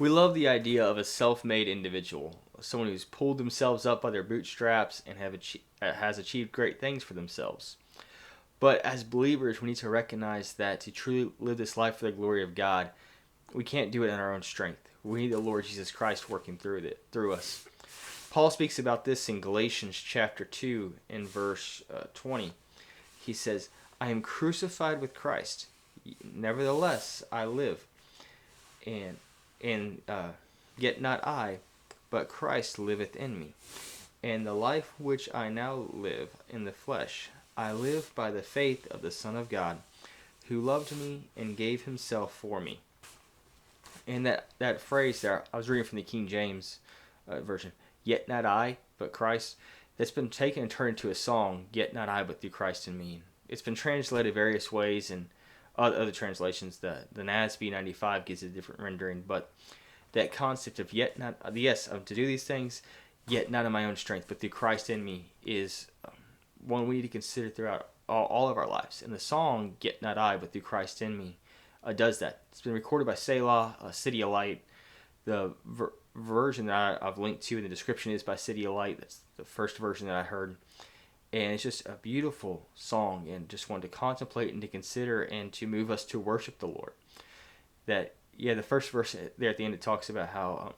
We love the idea of a self-made individual, someone who's pulled themselves up by their bootstraps and has achieved great things for themselves. But as believers, we need to recognize that to truly live this life for the glory of God, we can't do it in our own strength. We need the Lord Jesus Christ working through us. Paul speaks about this in Galatians chapter 2 in verse 20. He says, I am crucified with Christ. Nevertheless, I live. And yet not I, but Christ liveth in me. And the life which I now live in the flesh, I live by the faith of the Son of God, who loved me and gave himself for me. And that phrase there, I was reading from the King James version, yet not I, but Christ, that's been taken and turned into a song, yet not I, but through Christ in me. It's been translated various ways, and other translations, the NASB 95 gives a different rendering, but that concept of yet not, to do these things, yet not in my own strength, but through Christ in me, is one we need to consider throughout all of our lives. And the song, Yet Not I, but Through Christ in Me, does that. It's been recorded by Selah, City Alight. The version that I've linked to in the description is by City Alight. That's the first version that I heard. And it's just a beautiful song, and just one to contemplate and to consider and to move us to worship the Lord. The first verse there at the end, it talks about how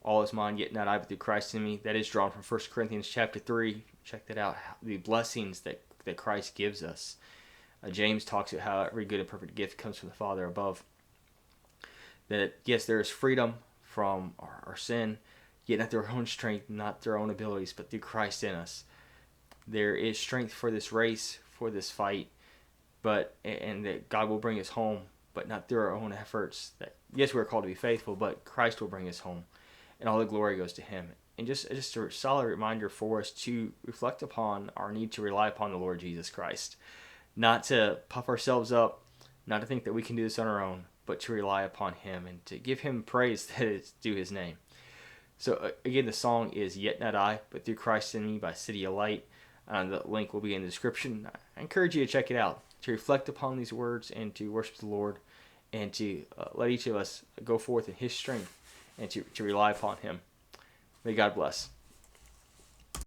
all is mine, yet not I, but through Christ in me. That is drawn from 1 Corinthians chapter 3. Check that out, the blessings that Christ gives us. James talks about how every good and perfect gift comes from the Father above. That, yes, there is freedom from our sin, yet not through our own strength, not through our own abilities, but through Christ in us. There is strength for this race, for this fight, and that God will bring us home, but not through our own efforts. That, yes, we're called to be faithful, but Christ will bring us home, and all the glory goes to Him. And just a solid reminder for us to reflect upon our need to rely upon the Lord Jesus Christ. Not to puff ourselves up, not to think that we can do this on our own, but to rely upon Him and to give Him praise that is due His name. So again, the song is Yet Not I, but Through Christ in Me by City Alight. The link will be in the description. I encourage you to check it out, to reflect upon these words and to worship the Lord, and to let each of us go forth in His strength and to rely upon Him. May God bless.